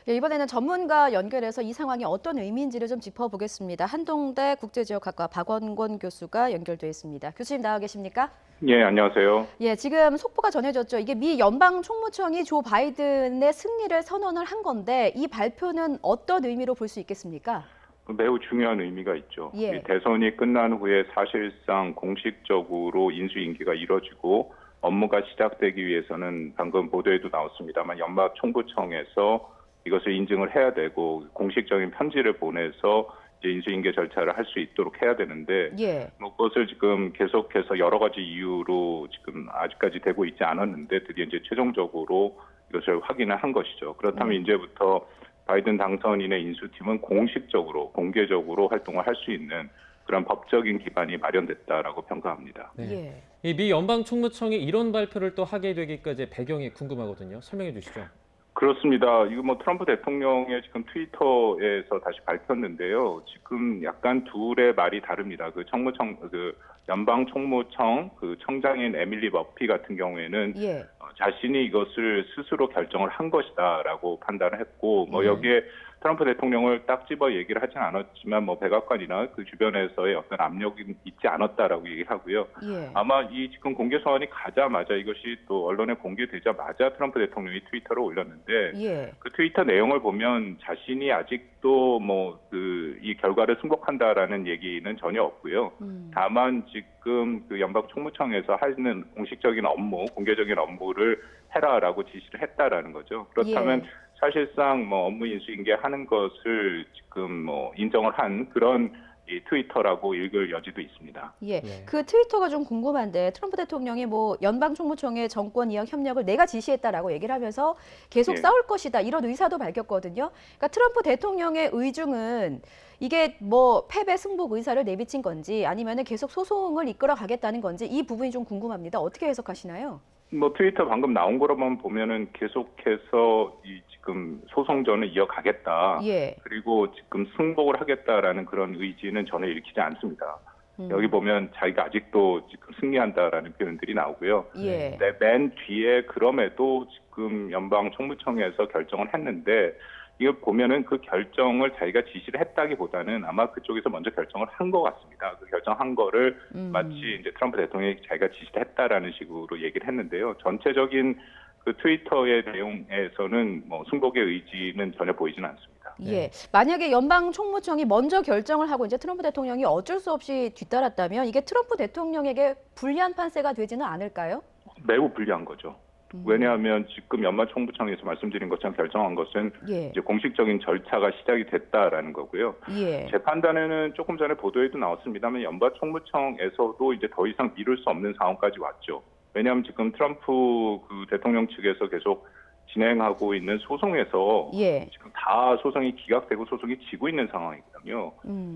예, 이번에는 전문가 연결해서 이 상황이 어떤 의미인지를 좀 짚어보겠습니다. 한동대 국제지역학과 박원권 교수가 연결돼 있습니다. 교수님 나와 계십니까? 예, 안녕하세요. 예, 지금 속보가 전해졌죠. 이게 미 연방 총무청이 조 바이든의 승리를 선언을 한 건데 이 발표는 어떤 의미로 볼 수 있겠습니까? 매우 중요한 의미가 있죠. 이 예. 대선이 끝난 후에 사실상 공식적으로 인수인계가 이뤄지고 업무가 시작되기 위해서는 방금 보도에도 나왔습니다만 연방 총무청에서 이것을 인증을 해야 되고 공식적인 편지를 보내서 이제 인수인계 절차를 할 수 있도록 해야 되는데 예. 뭐 그것을 지금 계속해서 여러 가지 이유로 지금 아직까지 되고 있지 않았는데 드디어 이제 최종적으로 이것을 확인을 한 것이죠. 그렇다면 이제부터 바이든 당선인의 인수팀은 공식적으로 공개적으로 활동을 할 수 있는 그런 법적인 기반이 마련됐다라고 평가합니다. 예. 네. 이 미 연방 총무청이 이런 발표를 또 하게 되기까지 배경이 궁금하거든요. 설명해 주시죠. 그렇습니다. 이거 뭐 트럼프 대통령의 지금 트위터에서 다시 밝혔는데요. 지금 약간 둘의 말이 다릅니다. 그 청무청, 그 연방 총무청 그 청장인 에밀리 머피 같은 경우에는 예. 자신이 이것을 스스로 결정을 한 것이다라고 판단을 했고, 뭐 여기에 트럼프 대통령을 딱 집어 얘기를 하진 않았지만 뭐 백악관이나 그 주변에서의 어떤 압력이 있지 않았다라고 얘기를 하고요. 예. 아마 이 지금 공개 서한이 가자마자 이것이 또 언론에 공개되자마자 트럼프 대통령이 트위터를 올렸는데 예. 그 트위터 내용을 보면 자신이 아직도 뭐 이 결과를 승복한다라는 얘기는 전혀 없고요. 다만 지금 그 연방 총무청에서 하는 공식적인 업무, 공개적인 업무를 해라라고 지시를 했다라는 거죠. 그렇다면 예. 사실상 뭐 업무 인수인계하는 것을 지금 뭐 인정을 한 그런 이 트위터라고 읽을 여지도 있습니다. 예, 네. 그 트위터가 좀 궁금한데 트럼프 대통령이 뭐 연방 총무청의 정권 이양 협력을 내가 지시했다라고 얘기를 하면서 계속 예. 싸울 것이다 이런 의사도 밝혔거든요. 그러니까 트럼프 대통령의 의중은 이게 뭐 패배 승복 의사를 내비친 건지 아니면은 계속 소송을 이끌어 가겠다는 건지 이 부분이 좀 궁금합니다. 어떻게 해석하시나요? 뭐 트위터 방금 나온 거로만 보면은 계속해서 이 지금 소송전을 이어가겠다. 예. 그리고 지금 승복을 하겠다라는 그런 의지는 전혀 읽히지 않습니다. 여기 보면 자기가 아직도 지금 승리한다라는 표현들이 나오고요. 예. 네, 맨 뒤에 그럼에도 지금 연방 총무청에서 결정을 했는데 이거 보면은 그 결정을 자기가 지시를 했다기보다는 아마 그쪽에서 먼저 결정을 한 것 같습니다. 그 결정한 거를 마치 이제 트럼프 대통령이 자기가 지시를 했다라는 식으로 얘기를 했는데요. 전체적인 그 트위터의 내용에서는 뭐 승복의 의지는 전혀 보이지는 않습니다. 예. 만약에 연방 총무청이 먼저 결정을 하고 이제 트럼프 대통령이 어쩔 수 없이 뒤따랐다면 이게 트럼프 대통령에게 불리한 판세가 되지는 않을까요? 매우 불리한 거죠. 왜냐하면 지금 연방 총무청에서 말씀드린 것처럼 결정한 것은 예. 이제 공식적인 절차가 시작이 됐다라는 거고요. 예. 제 판단에는 조금 전에 보도에도 나왔습니다만 연방 총무청에서도 이제 더 이상 미룰 수 없는 상황까지 왔죠. 왜냐하면 지금 트럼프 그 대통령 측에서 계속 진행하고 있는 소송에서 예. 지금 다 소송이 기각되고 소송이 지고 있는 상황이거든요.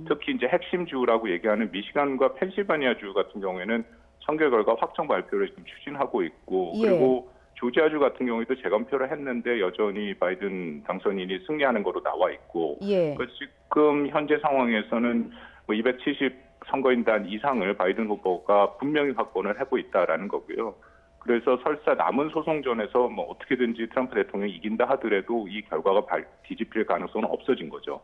특히 이제 핵심 주라고 얘기하는 미시간과 펜실바니아주 같은 경우에는 선거 결과 확정 발표를 지금 추진하고 있고 예. 그리고 조지아주 같은 경우에도 재검표를 했는데 여전히 바이든 당선인이 승리하는 거로 나와 있고 예. 그러니까 지금 현재 상황에서는 뭐 270 선거인단 이상을 바이든 후보가 분명히 확보를 하고 있다라는 거고요. 그래서 설사 남은 소송전에서 뭐 어떻게든지 트럼프 대통령이 이긴다 하더라도 이 결과가 뒤집힐 가능성은 없어진 거죠.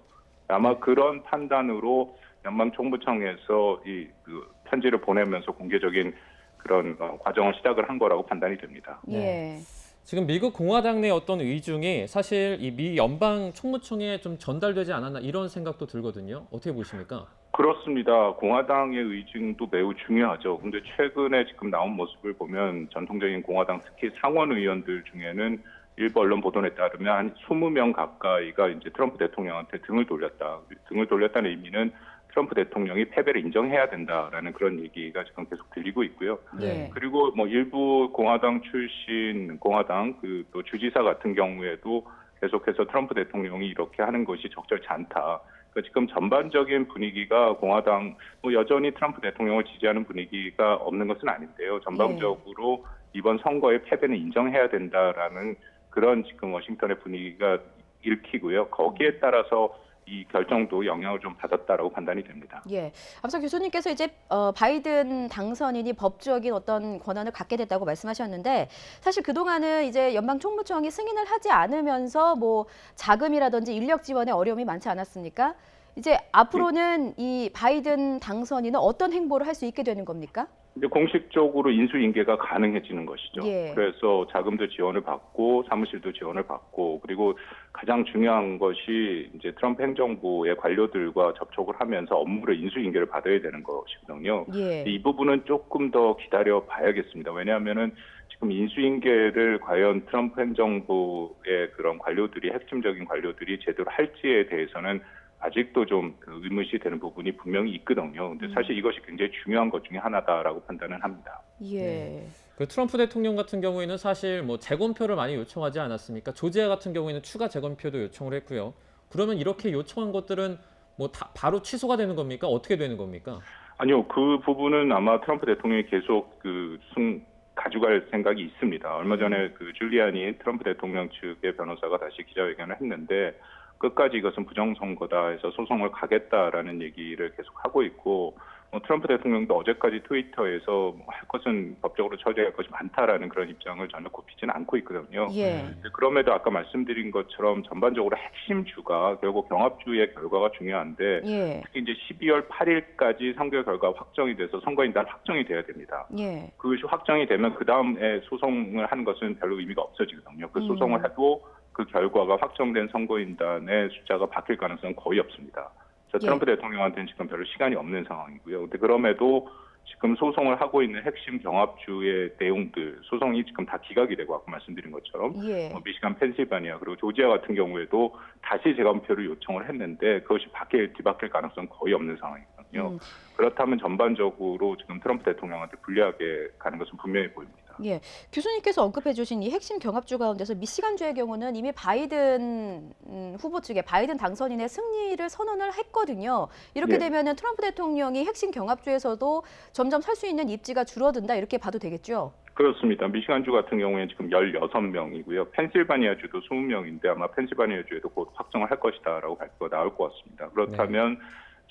아마 그런 판단으로 연방 총무청에서 그 편지를 보내면서 공개적인 그런 과정을 시작을 한 거라고 판단이 됩니다. 예. 지금 미국 공화당 내 어떤 의중이 사실 이 미 연방 총무청에 좀 전달되지 않았나 이런 생각도 들거든요. 어떻게 보십니까? 그렇습니다. 공화당의 의중도 매우 중요하죠. 근데 최근에 지금 나온 모습을 보면 전통적인 공화당 특히 상원 의원들 중에는 일부 언론 보도에 따르면 한 20명 가까이가 이제 트럼프 대통령한테 등을 돌렸다. 등을 돌렸다는 의미는 트럼프 대통령이 패배를 인정해야 된다라는 그런 얘기가 지금 계속 들리고 있고요. 네. 그리고 뭐 일부 공화당 출신 공화당 그 또 주지사 같은 경우에도 계속해서 트럼프 대통령이 이렇게 하는 것이 적절치 않다. 그러니까 지금 전반적인 분위기가 공화당 뭐 여전히 트럼프 대통령을 지지하는 분위기가 없는 것은 아닌데요. 전반적으로 이번 선거의 패배는 인정해야 된다라는 그런 지금 워싱턴의 분위기가 읽히고요. 거기에 따라서 이 결정도 영향을 좀 받았다라고 판단이 됩니다. 예. 앞서 교수님께서 이제 바이든 당선인이 법적인 어떤 권한을 갖게 됐다고 말씀하셨는데 사실 그동안은 이제 연방 총무청이 승인을 하지 않으면서 뭐 자금이라든지 인력 지원에 어려움이 많지 않았습니까? 이제 앞으로는 이 바이든 당선인은 어떤 행보를 할 수 있게 되는 겁니까? 이제 공식적으로 인수인계가 가능해지는 것이죠. 예. 그래서 자금도 지원을 받고 사무실도 지원을 받고 그리고 가장 중요한 것이 이제 트럼프 행정부의 관료들과 접촉을 하면서 업무를 인수인계를 받아야 되는 것이거든요. 예. 이 부분은 조금 더 기다려 봐야겠습니다. 왜냐하면은 지금 인수인계를 과연 트럼프 행정부의 그런 관료들이 핵심적인 관료들이 제대로 할지에 대해서는 아직도 좀 의문시 되는 부분이 분명히 있거든요. 근데 사실 이것이 굉장히 중요한 것 중에 하나다라고 판단은 합니다. 예. 네. 그 트럼프 대통령 같은 경우에는 사실 뭐 재검표를 많이 요청하지 않았습니까? 조지아 같은 경우에는 추가 재검표도 요청을 했고요. 그러면 이렇게 요청한 것들은 뭐 다 바로 취소가 되는 겁니까? 어떻게 되는 겁니까? 아니요, 그 부분은 아마 트럼프 대통령이 계속 가져갈 생각이 있습니다. 얼마 전에 그 줄리아니 트럼프 대통령 측의 변호사가 다시 기자회견을 했는데 끝까지 이것은 부정선거다 해서 소송을 가겠다라는 얘기를 계속 하고 있고 트럼프 대통령도 어제까지 트위터에서 할 것은 법적으로 처리할 것이 많다라는 그런 입장을 전혀 굽히지는 않고 있거든요. 예. 그럼에도 아까 말씀드린 것처럼 전반적으로 핵심 주가 결국 경합주의 결과가 중요한데 예. 특히 이제 12월 8일까지 선거 결과 확정이 돼서 선거인단 확정이 돼야 됩니다. 예. 그것이 확정이 되면 그 다음에 소송을 하는 것은 별로 의미가 없어지거든요. 그 소송을 해도 그 결과가 확정된 선거인단의 숫자가 바뀔 가능성은 거의 없습니다. 그래서 트럼프 대통령한테는 지금 별로 시간이 없는 상황이고요. 근데 그럼에도 지금 소송을 하고 있는 핵심 경합주의 내용들, 소송이 지금 다 기각이 되고 아까 말씀드린 것처럼 예. 미시간, 펜실바니아 그리고 조지아 같은 경우에도 다시 재검표를 요청을 했는데 그것이 뒤바뀔 가능성은 거의 없는 상황이거든요. 그렇다면 전반적으로 지금 트럼프 대통령한테 불리하게 가는 것은 분명히 보입니다. 예, 교수님께서 언급해 주신 이 핵심 경합주 가운데서 미시간주의 경우는 이미 바이든 후보 측의 바이든 당선인의 승리를 선언을 했거든요. 이렇게 예. 되면은 트럼프 대통령이 핵심 경합주에서도 점점 설 수 있는 입지가 줄어든다 이렇게 봐도 되겠죠. 그렇습니다. 미시간주 같은 경우에는 지금 16명이고요. 펜실바니아주도 20명인데 아마 펜실바니아주에도 곧 확정을 할 것이다라고 발표가 나올 것 같습니다. 그렇다면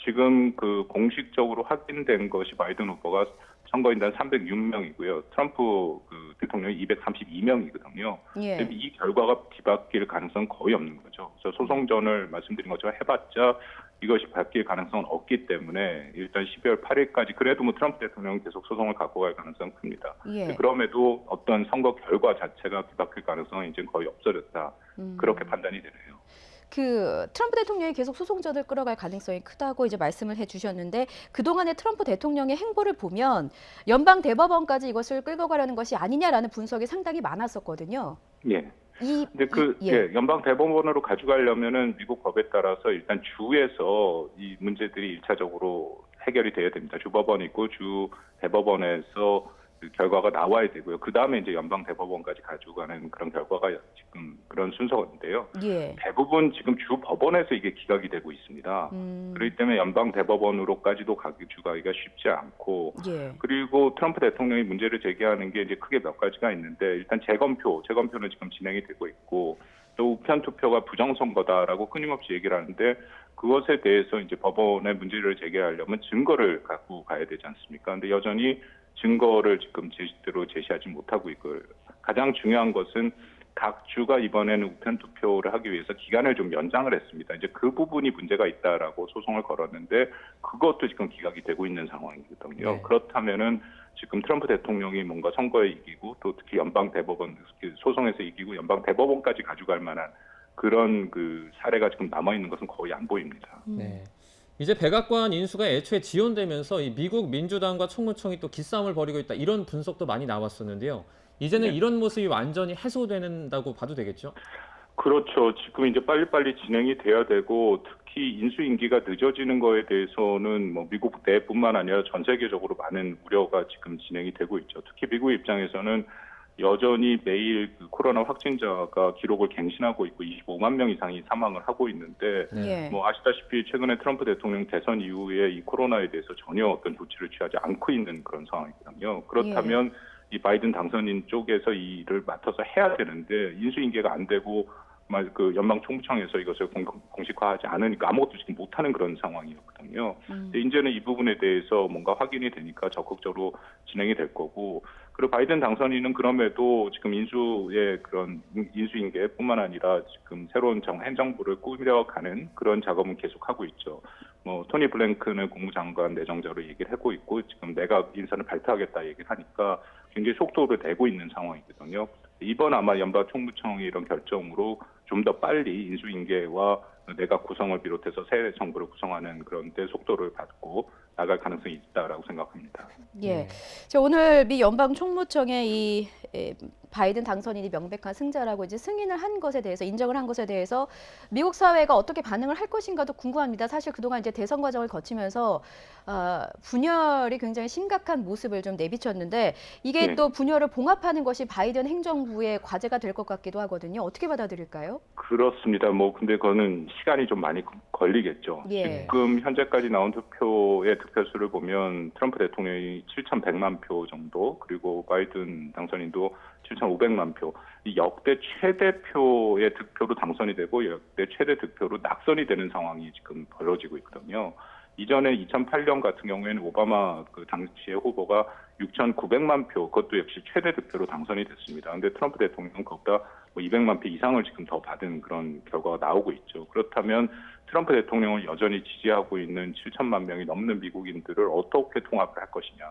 지금 그 공식적으로 확인된 것이 바이든 후보가 선거인단 306명이고요. 트럼프 그 대통령이 232명이거든요. 예. 이 결과가 뒤바뀔 가능성은 거의 없는 거죠. 그래서 소송전을 말씀드린 것처럼 해봤자 이것이 바뀔 가능성은 없기 때문에 일단 12월 8일까지 그래도 뭐 트럼프 대통령은 계속 소송을 갖고 갈 가능성은 큽니다. 예. 그럼에도 어떤 선거 결과 자체가 뒤바뀔 가능성은 이제 거의 없어졌다. 그렇게 판단이 되네요. 그 트럼프 대통령이 계속 소송전을 끌어갈 가능성이 크다고 이제 말씀을 해주셨는데 그동안의 트럼프 대통령의 행보를 보면 연방 대법원까지 이것을 끌고 가려는 것이 아니냐라는 분석이 상당히 많았었거든요. 예. 근데 연방 대법원으로 가져가려면은 미국 법에 따라서 일단 주에서 이 문제들이 1차적으로 해결이 돼야 됩니다. 주법원이 있고 주 대법원에서 그 결과가 나와야 되고요. 그 다음에 이제 연방 대법원까지 가져가는 그런 결과가 지금 그런 순서인데요. 예. 대부분 지금 주 법원에서 이게 기각이 되고 있습니다. 그렇기 때문에 연방 대법원으로까지도 가기가 쉽지 않고, 예. 그리고 트럼프 대통령이 문제를 제기하는 게 이제 크게 몇 가지가 있는데 일단 재검표는 지금 진행이 되고 있고 또 우편 투표가 부정선거다라고 끊임없이 얘기를 하는데 그것에 대해서 이제 법원에 문제를 제기하려면 증거를 갖고 가야 되지 않습니까? 근데 여전히 증거를 지금 제대로 제시하지 못하고 있고 가장 중요한 것은 각 주가 이번에는 우편 투표를 하기 위해서 기간을 좀 연장을 했습니다. 이제 그 부분이 문제가 있다라고 소송을 걸었는데 그것도 지금 기각이 되고 있는 상황이거든요. 네. 그렇다면은 지금 트럼프 대통령이 뭔가 선거에 이기고 또 특히 연방 대법원 소송에서 이기고 연방 대법원까지 가져갈 만한 그런 그 사례가 지금 남아 있는 것은 거의 안 보입니다. 네. 이제 백악관 인수가 애초에 지연되면서 이 미국 민주당과 총무청이 또 기싸움을 벌이고 있다 이런 분석도 많이 나왔었는데요. 이제는 이런 모습이 완전히 해소된다고 봐도 되겠죠? 그렇죠. 지금 이제 빨리빨리 진행이 돼야 되고 특히 인수인계가 늦어지는 거에 대해서는 뭐 미국 내뿐만 아니라 전 세계적으로 많은 우려가 지금 진행이 되고 있죠. 특히 미국 입장에서는 여전히 매일 그 코로나 확진자가 기록을 갱신하고 있고 25만 명 이상이 사망을 하고 있는데 예. 뭐 아시다시피 최근에 트럼프 대통령 대선 이후에 이 코로나에 대해서 전혀 어떤 조치를 취하지 않고 있는 그런 상황이거든요. 그렇다면 이 바이든 당선인 쪽에서 이 일을 맡아서 해야 되는데 인수인계가 안 되고 그 연방 총무청에서 이것을 공식화하지 않으니까 아무것도 지금 못하는 그런 상황이었거든요. 근데 이제는 이 부분에 대해서 뭔가 확인이 되니까 적극적으로 진행이 될 거고, 그리고 바이든 당선인은 그럼에도 지금 인수인계뿐만 아니라 지금 새로운 행정부를 꾸려가는 그런 작업은 계속하고 있죠. 뭐 토니 블랭크는 국무장관 내정자로 얘기를 하고 있고, 지금 내각 인선을 발표하겠다 얘기를 하니까 굉장히 속도를 내고 있는 상황이거든요. 이번 아마 연방 총무청의 이런 결정으로 좀 더 빨리 인수인계와 내각 구성을 비롯해서 새 정부를 구성하는 그런 데 속도를 받고 나갈 가능성이 있다라고 생각합니다. 예. 오늘 미 연방 총무청의 이 바이든 당선인이 명백한 승자라고 이제 승인을 한 것에 대해서, 인정을 한 것에 대해서 미국 사회가 어떻게 반응을 할 것인가도 궁금합니다. 사실 그동안 이제 대선 과정을 거치면서 분열이 굉장히 심각한 모습을 좀 내비쳤는데, 이게 네. 또 분열을 봉합하는 것이 바이든 행정부의 과제가 될 것 같기도 하거든요. 어떻게 받아들일까요? 그렇습니다. 근데 그거는 시간이 좀 많이 걸리겠죠. 예. 지금 현재까지 나온 투표의 득표수를 보면 트럼프 대통령이 7,100만 표 정도, 그리고 바이든 당선인도 7,500만 표, 이 역대 최대표의 득표로 당선이 되고 역대 최대 득표로 낙선이 되는 상황이 지금 벌어지고 있거든요. 이전에 2008년 같은 경우에는 오바마 그 당시의 후보가 6,900만 표, 그것도 역시 최대 득표로 당선이 됐습니다. 그런데 트럼프 대통령은 그것보다 200만 표 이상을 지금 더 받은 그런 결과가 나오고 있죠. 그렇다면 트럼프 대통령을 여전히 지지하고 있는 7천만 명이 넘는 미국인들을 어떻게 통합을 할 것이냐.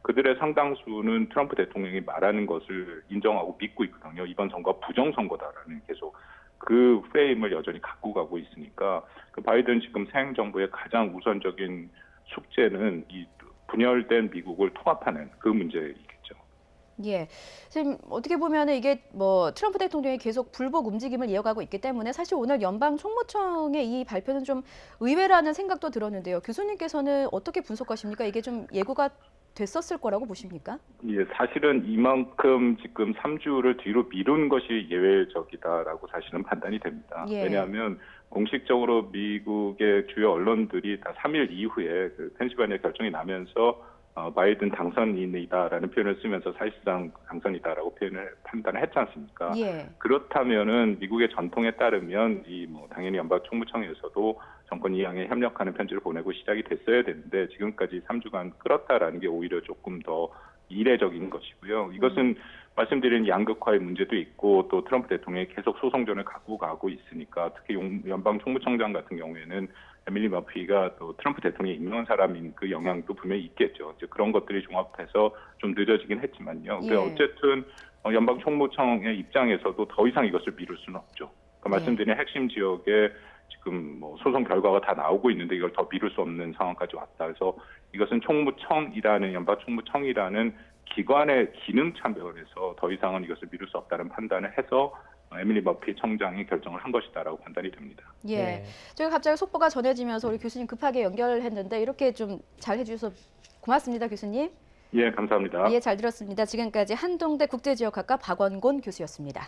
그들의 상당수는 트럼프 대통령이 말하는 것을 인정하고 믿고 있거든요. 이번 선거가 부정선거다라는 계속 그 프레임을 여전히 갖고 가고 있으니까, 그 바이든 지금 새 행정부의 가장 우선적인 숙제는 이 분열된 미국을 통합하는 그 문제이겠죠. 예. 지금 어떻게 보면 이게 뭐 트럼프 대통령이 계속 불복 움직임을 이어가고 있기 때문에 사실 오늘 연방 총무청의 이 발표는 좀 의외라는 생각도 들었는데요. 교수님께서는 어떻게 분석하십니까? 이게 좀 예고가 됐었을 거라고 보십니까? 예, 사실은 이만큼 지금 3주를 뒤로 미룬 것이 예외적이다라고 사실은 판단이 됩니다. 예. 왜냐하면 공식적으로 미국의 주요 언론들이 다 3일 이후에 그 펜실바니아 결정이 나면서 바이든 당선인이다라는 표현을 쓰면서 사실상 당선이다라고 판단을 했지 않습니까? 예. 그렇다면은 미국의 전통에 따르면 당연히 연방 총무청에서도 정권 이양에 협력하는 편지를 보내고 시작이 됐어야 되는데, 지금까지 3주간 끌었다라는 게 오히려 조금 더 이례적인 것이고요. 이것은 말씀드린 양극화의 문제도 있고, 또 트럼프 대통령이 계속 소송전을 갖고 가고 있으니까, 특히 연방 총무청장 같은 경우에는 에밀리 머피가 또 트럼프 대통령이 임명한 사람인 그 영향도 분명히 있겠죠. 이제 그런 것들이 종합해서 좀 늦어지긴 했지만요. 예. 근데 어쨌든 연방 총무청의 입장에서도 더 이상 이것을 미룰 수는 없죠. 그러니까 말씀드린 핵심 지역에 지금 소송 결과가 다 나오고 있는데 이걸 더 미룰 수 없는 상황까지 왔다. 그래서 이것은 연방 총무청이라는 기관의 기능 차별에서 더 이상은 이것을 미룰 수 없다는 판단을 해서 에밀리 머피 청장이 결정을 한 것이다라고 판단이 됩니다. 예. 네. 저희가 갑자기 속보가 전해지면서 우리 교수님 급하게 연결했는데 이렇게 좀 잘 해주셔서 고맙습니다, 교수님. 예, 감사합니다. 예, 잘 들었습니다. 지금까지 한동대 국제지역학과 박원곤 교수였습니다.